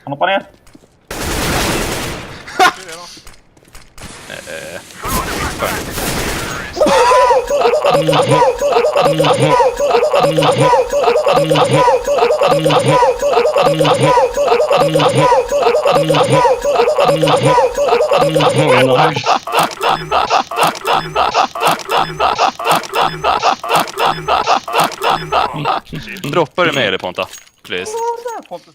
Han hoppar ner. Droppar du med eller Ponta? Please. Ja, där, Pontus.